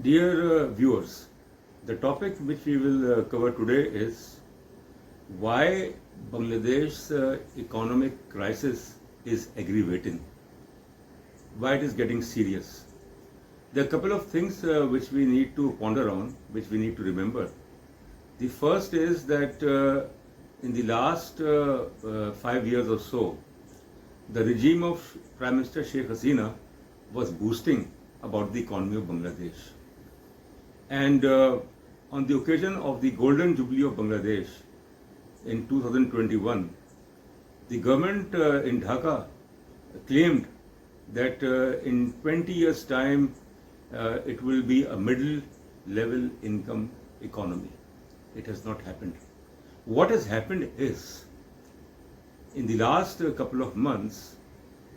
Dear viewers, the topic which we will cover today is why Bangladesh's economic crisis is aggravating, why it is getting serious. There are a couple of things which we need to ponder on, which we need to remember. The first is that in the last 5 years or so, the regime of Prime Minister Sheikh Hasina was boasting about the economy of Bangladesh. And on the occasion of the Golden Jubilee of Bangladesh in 2021, the government in Dhaka claimed that in 20 years' time it will be a middle level income economy. It has not happened. What has happened is, in the last couple of months,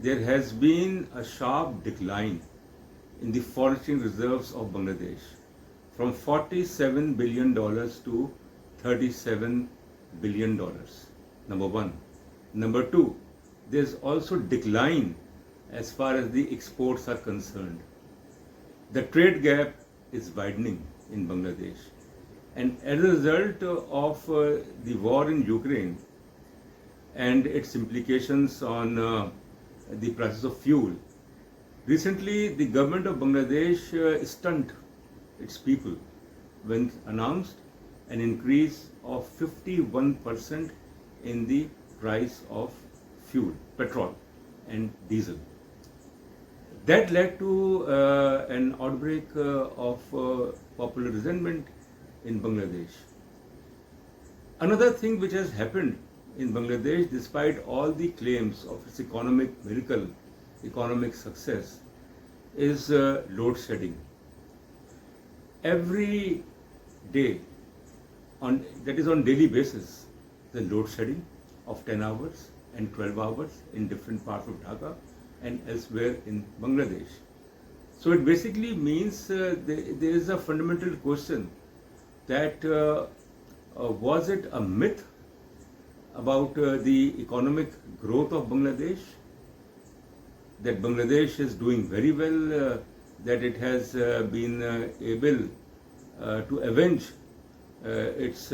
there has been a sharp decline in the foreign exchange reserves of Bangladesh from $47 billion to $37 billion. Number one. Number two, there's also decline as far as the exports are concerned. The trade gap is widening in Bangladesh. And as a result of the war in Ukraine and its implications on the prices of fuel, recently the government of Bangladesh stunned its people when announced an increase of 51% in the price of fuel, petrol and diesel. That led to an outbreak of popular resentment in Bangladesh. Another thing which has happened in Bangladesh, despite all the claims of its economic miracle, economic success, is load shedding. Every day, on daily basis, the load shedding of 10 hours and 12 hours in different parts of Dhaka and elsewhere in Bangladesh. So it basically means there is a fundamental question that was it a myth about the economic growth of Bangladesh, that Bangladesh is doing very well, that it has been able to avenge its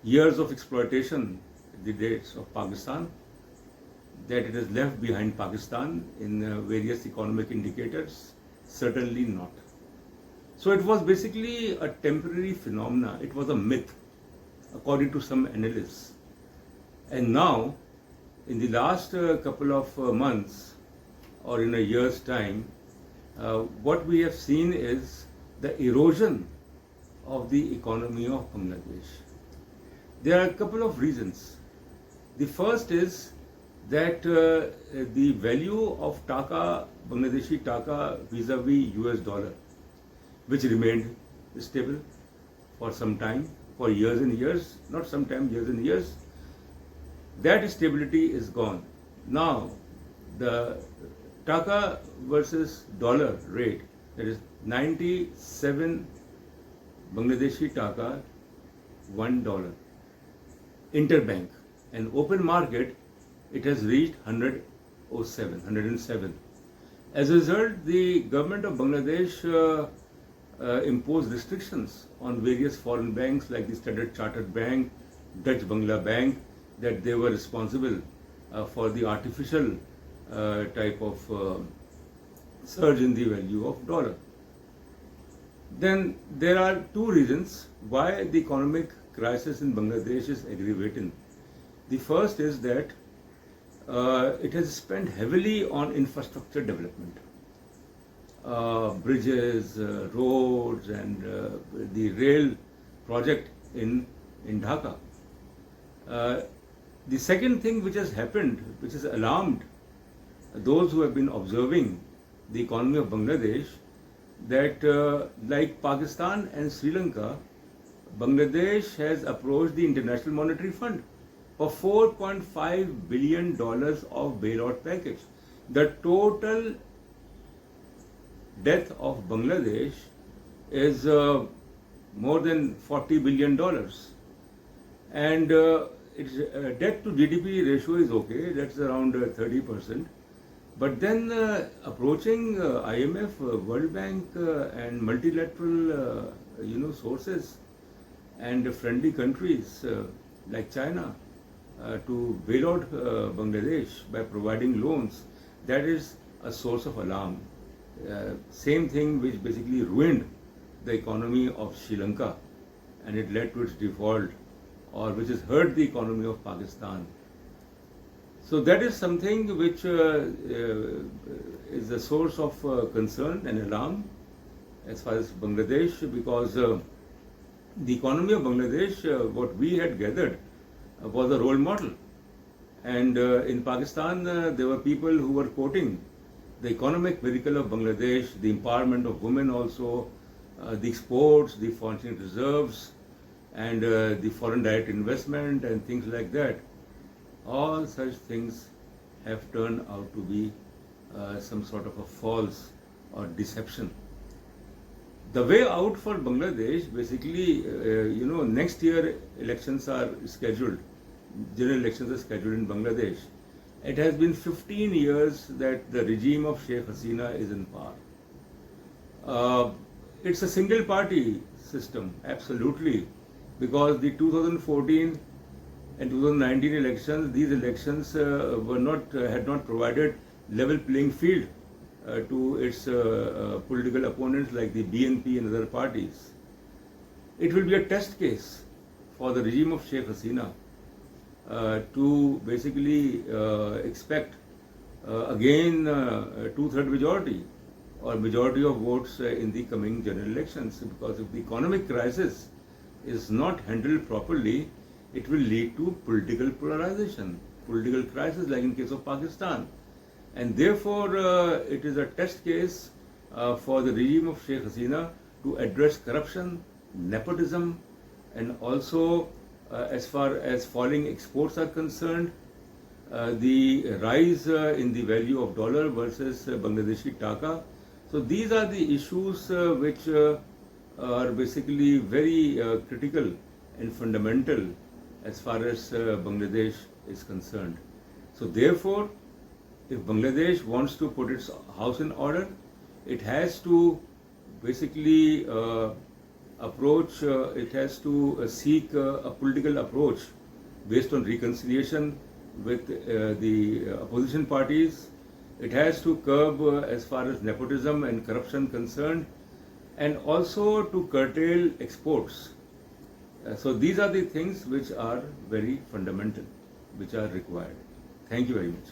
years of exploitation, the dates of Pakistan, that it has left behind Pakistan in various economic indicators? Certainly not. So it was basically a temporary phenomena. It was a myth, according to some analysts. And now, in the last couple of months, or in a year's time, what we have seen is the erosion of the economy of Bangladesh. There are a couple of reasons. The first is that the value of Taka, Bangladeshi Taka vis-a-vis US dollar, which remained stable for some time, for years and years, not some time, years and years, that stability is gone. Now, the Taka versus dollar rate, that is 97 Bangladeshi Taka, $1. Interbank and open market, it has reached 107. As a result, the government of Bangladesh imposed restrictions on various foreign banks like the Standard Chartered Bank, Dutch Bangla Bank, that they were responsible for the artificial type of surge in the value of dollar. Then there are two reasons why the economic crisis in Bangladesh is aggravating. The first is that it has spent heavily on infrastructure development, bridges, roads, and the rail project in Dhaka. The second thing which has happened, which has alarmed those who have been observing the economy of Bangladesh, that like Pakistan and Sri Lanka, Bangladesh has approached the International Monetary Fund for $4.5 billion of bailout package. The total debt of Bangladesh is more than $40 billion. And its debt to GDP ratio is okay, that's around 30%. But then approaching IMF, World Bank, and multilateral, sources and friendly countries like China to bail out Bangladesh by providing loans, that is a source of alarm. Same thing which basically ruined the economy of Sri Lanka and it led to its default, or which has hurt the economy of Pakistan. So that is something which is a source of concern and alarm as far as Bangladesh, because the economy of Bangladesh, what we had gathered, was a role model. And in Pakistan, there were people who were quoting the economic miracle of Bangladesh, the empowerment of women also, the exports, the foreign reserves, and the foreign direct investment and things like that. All such things have turned out to be some sort of a false or deception. The way out for Bangladesh, basically, next year elections are scheduled, general elections are scheduled in Bangladesh. It has been 15 years that the regime of Sheikh Hasina is in power. It's a single party system, absolutely, because the 2014 and 2019 elections, these elections had not provided level playing field to its political opponents like the BNP and other parties. It will be a test case for the regime of Sheikh Hasina to basically expect again two-third majority or majority of votes in the coming general elections, because if the economic crisis is not handled properly, it will lead to political polarization, political crisis like in case of Pakistan. And therefore, it is a test case for the regime of Sheikh Hasina to address corruption, nepotism, and also as far as falling exports are concerned, the rise in the value of dollar versus Bangladeshi taka. So these are the issues which are basically very critical and fundamental as far as Bangladesh is concerned. So therefore, if Bangladesh wants to put its house in order, it has to basically seek a political approach based on reconciliation with the opposition parties. It has to curb as far as nepotism and corruption concerned, and also to curtail exports. So these are the things which are very fundamental, which are required. Thank you very much.